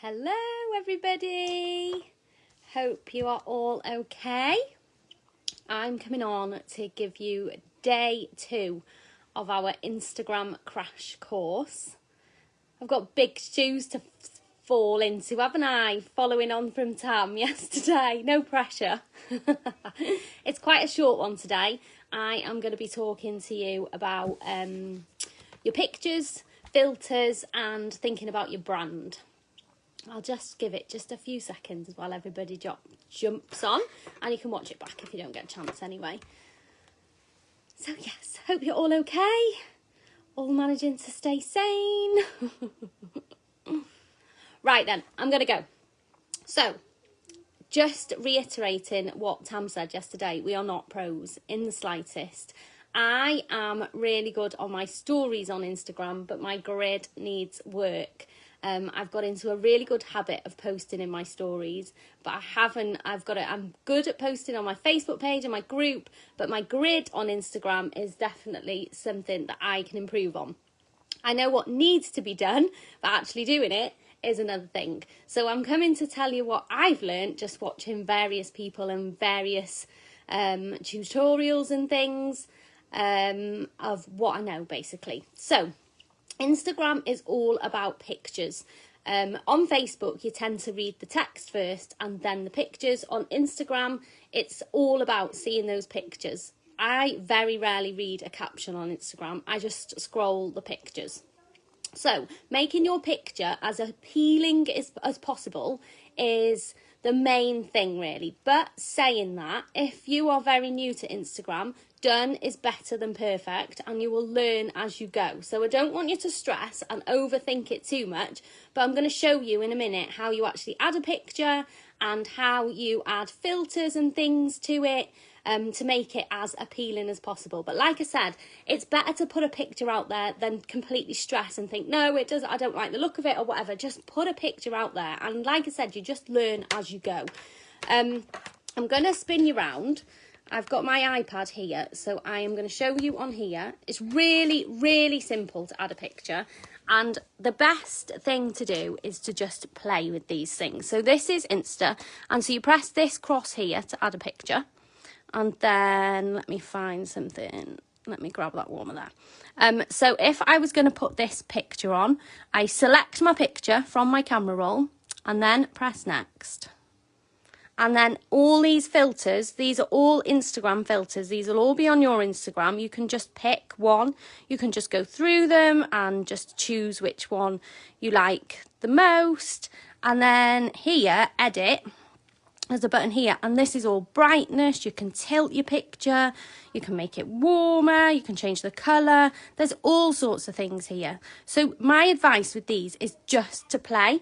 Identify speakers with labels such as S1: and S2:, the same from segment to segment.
S1: Hello everybody, hope you are all okay. I'm coming on to give you day 2 of our Instagram crash course. I've got big shoes to fall into, haven't I, following on from Tam yesterday, no pressure. It's quite a short one today. I am going to be talking to you about your pictures, filters and thinking about your brand. I'll just give it just a few seconds while everybody jumps on, and you can watch it back if you don't get a chance anyway. So yes, hope you're all okay, all managing to stay sane. Right then, I'm going to go. So, just reiterating what Tam said yesterday, we are not pros in the slightest. I am really good on my stories on Instagram, but my grid needs work. I've got into a really good habit of posting in my stories, but I'm good at posting on my Facebook page and my group, but my grid on Instagram is definitely something that I can improve on. I know what needs to be done, but actually doing it is another thing. So I'm coming to tell you what I've learned just watching various people and various tutorials and things of what I know basically. So Instagram is all about pictures. On Facebook, you tend to read the text first and then the pictures. On Instagram, it's all about seeing those pictures. I very rarely read a caption on Instagram. I just scroll the pictures. So making your picture as appealing as possible is the main thing really. But saying that, if you are very new to Instagram, done is better than perfect and you will learn as you go. So I don't want you to stress and overthink it too much, but I'm going to show you in a minute how you actually add a picture and how you add filters and things to it to make it as appealing as possible. But like I said, it's better to put a picture out there than completely stress and think, no, I don't like the look of it or whatever. Just put a picture out there. And like I said, you just learn as you go. I'm going to spin you round. I've got my iPad here, so I am going to show you on here. It's really, really simple to add a picture. And the best thing to do is to just play with these things. So this is Insta. And so you press this cross here to add a picture. And then let me find something. Let me grab that warmer there. So if I was going to put this picture on, I select my picture from my camera roll and then press next. And then all these filters, these are all Instagram filters. These will all be on your Instagram. You can just pick one. You can just go through them and just choose which one you like the most. And then here, edit. There's a button here, and this is all brightness. You can tilt your picture, you can make it warmer, you can change the colour. There's all sorts of things here. So my advice with these is just to play.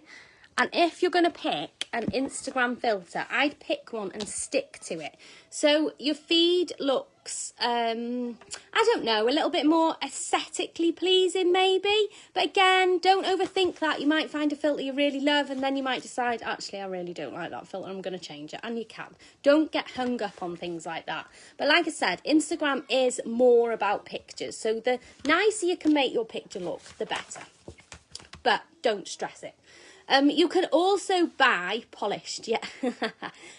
S1: And if you're going to pick an Instagram filter, I'd pick one and stick to it. So your feed looks, I don't know, a little bit more aesthetically pleasing maybe. But again, don't overthink that. You might find a filter you really love and then you might decide, actually, I really don't like that filter. I'm going to change it. And you can. Don't get hung up on things like that. But like I said, Instagram is more about pictures. So the nicer you can make your picture look, the better. But don't stress it. You can also buy polished, yeah.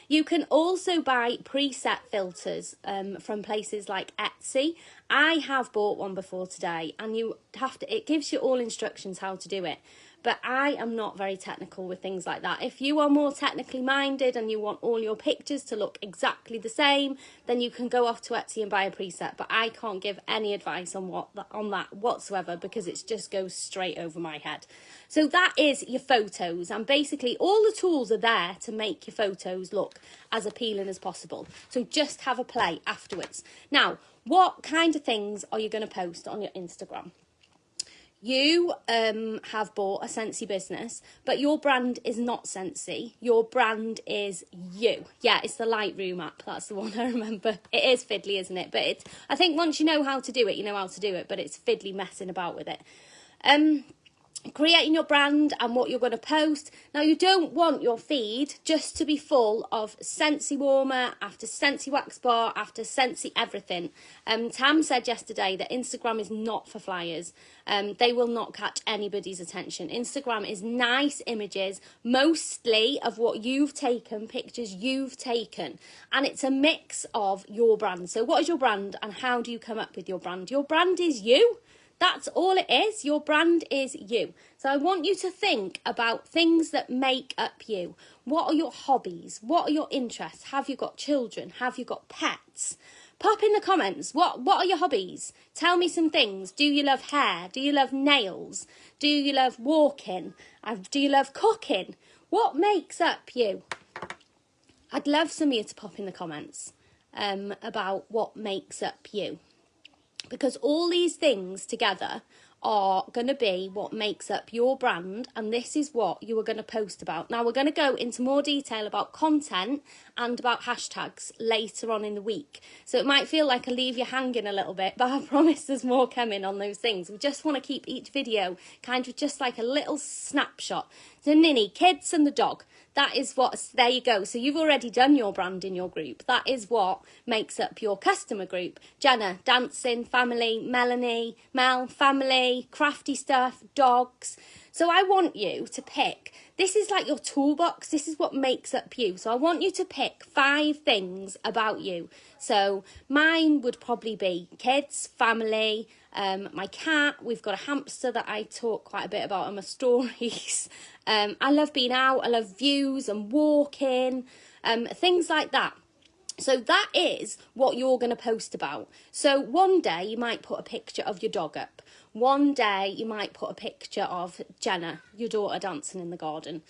S1: You can also buy preset filters from places like Etsy. I have bought one before today, and it gives you all instructions how to do it. But I am not very technical with things like that. If you are more technically minded and you want all your pictures to look exactly the same, then you can go off to Etsy and buy a preset. But I can't give any advice on that whatsoever because it just goes straight over my head. So that is your photos, and basically all the tools are there to make your photos look as appealing as possible. So just have a play afterwards. Now, what kind of things are you going to post on your Instagram? You have bought a Scentsy business, but your brand is not Scentsy. Your brand is you. Yeah, it's the Lightroom app. That's the one I remember. It is fiddly, isn't it? But I think once you know how to do it, you know how to do it. But it's fiddly messing about with it. creating your brand and what you're going to post. Now, you don't want your feed just to be full of Scentsy warmer after Scentsy wax bar after Scentsy everything. Tam said yesterday that Instagram is not for flyers. They will not catch anybody's attention. Instagram is nice images, mostly of what you've taken, pictures you've taken, and it's a mix of your brand. So what is your brand and how do you come up with your brand? Your brand is you. That's all it is. Your brand is you. So I want you to think about things that make up you. What are your hobbies? What are your interests? Have you got children? Have you got pets? Pop in the comments. What are your hobbies? Tell me some things. Do you love hair? Do you love nails? Do you love walking? Do you love cooking? What makes up you? I'd love some of you to pop in the comments about what makes up you. Because all these things together are going to be what makes up your brand, and this is what you are going to post about. Now, we're going to go into more detail about content and about hashtags later on in the week. So it might feel like I leave you hanging a little bit, but I promise there's more coming on those things. We just want to keep each video kind of just like a little snapshot. So Ninny, kids and the dog. That is what, there you go. So you've already done your brand in your group. That is what makes up your customer group. Jenna, dancing, family. Melanie, Mel, family, crafty stuff, dogs. So I want you to pick, this is like your toolbox. This is what makes up you. So I want you to pick 5 things about you. So mine would probably be kids, family, my cat. We've got a hamster that I talk quite a bit about in my stories. I love being out. I love views and walking, things like that. So that is what you're going to post about. So one day you might put a picture of your dog up. One day you might put a picture of Jenna, your daughter, dancing in the garden.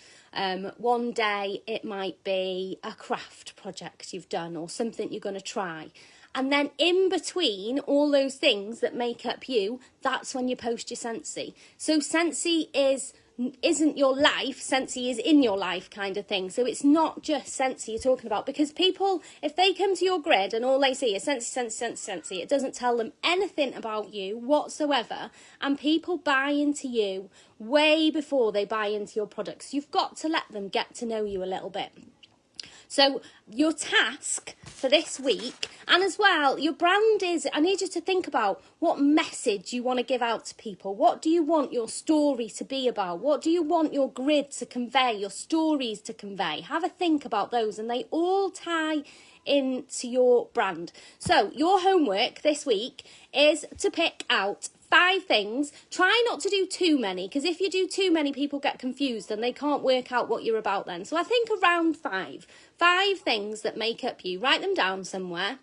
S1: One day it might be a craft project you've done or something you're going to try. And then in between all those things that make up you, that's when you post your Scentsy. So Scentsy isn't your life, Scentsy is in your life kind of thing. So it's not just Scentsy you're talking about, because people, if they come to your grid and all they see is Scentsy, Scentsy, Scentsy, Scentsy, it doesn't tell them anything about you whatsoever, and people buy into you way before they buy into your products. You've got to let them get to know you a little bit. So your task for this week, and as well, your brand is, I need you to think about what message you want to give out to people. What do you want your story to be about? What do you want your grid to convey, your stories to convey? Have a think about those, and they all tie into your brand. So your homework this week is to pick out 5 things. Try not to do too many, because if you do too many, people get confused and they can't work out what you're about then. So I think around 5 things that make up you. Write them down somewhere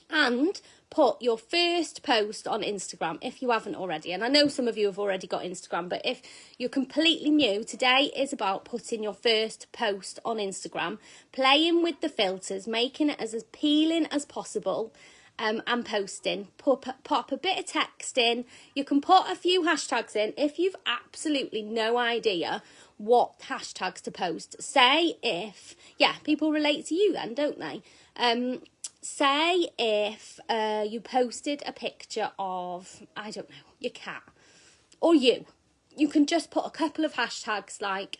S1: and put your first post on Instagram if you haven't already. And I know some of you have already got Instagram, but if you're completely new, today is about putting your first post on Instagram, playing with the filters, making it as appealing as possible. And posting. Pop a bit of text in. You can put a few hashtags in if you've absolutely no idea what hashtags to post. Say if, people relate to you then, don't they? Say if you posted a picture of, I don't know, your cat or you. You can just put a couple of hashtags like,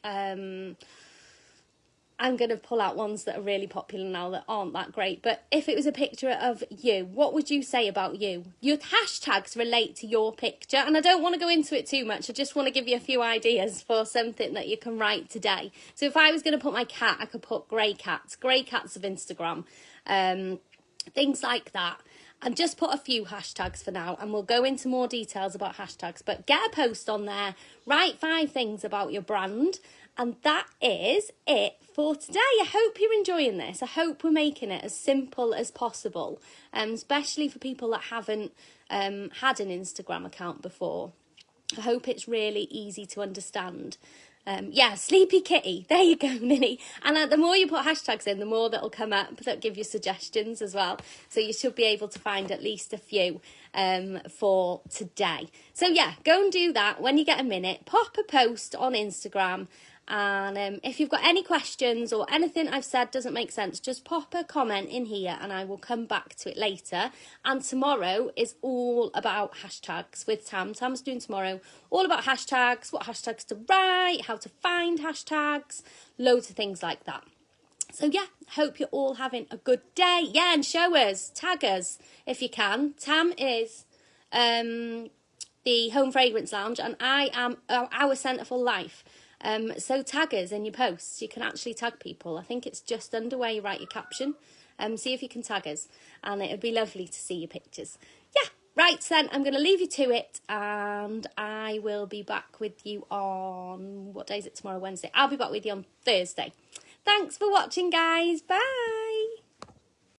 S1: I'm going to pull out ones that are really popular now that aren't that great. But if it was a picture of you, what would you say about you? Your hashtags relate to your picture. And I don't want to go into it too much. I just want to give you a few ideas for something that you can write today. So if I was going to put my cat, I could put grey cats of Instagram, things like that. And just put a few hashtags for now, and we'll go into more details about hashtags. But get a post on there, write 5 things about your brand, and that is it for today. I hope you're enjoying this. I hope we're making it as simple as possible, especially for people that haven't had an Instagram account before. I hope it's really easy to understand. Sleepy kitty. There you go, Minnie. And the more you put hashtags in, the more that'll come up that give you suggestions as well. So you should be able to find at least a few. for today. So yeah, go and do that when you get a minute. Pop a post on Instagram. And if you've got any questions or anything I've said doesn't make sense, just pop a comment in here and I will come back to it later. And tomorrow is all about hashtags with Tam. Tam's doing tomorrow all about hashtags, what hashtags to write, how to find hashtags, loads of things like that. So yeah, hope you're all having a good day. Yeah, and show us, tag us if you can. Tam is the Home Fragrance Lounge and I am Our Centerful Life. So tag us in your posts. You can actually tag people. I think it's just under where you write your caption. See if you can tag us. And it would be lovely to see your pictures. Yeah, right then. I'm going to leave you to it. And I will be back with you on... What day is it tomorrow? Wednesday. I'll be back with you on Thursday. Thanks for watching, guys. Bye.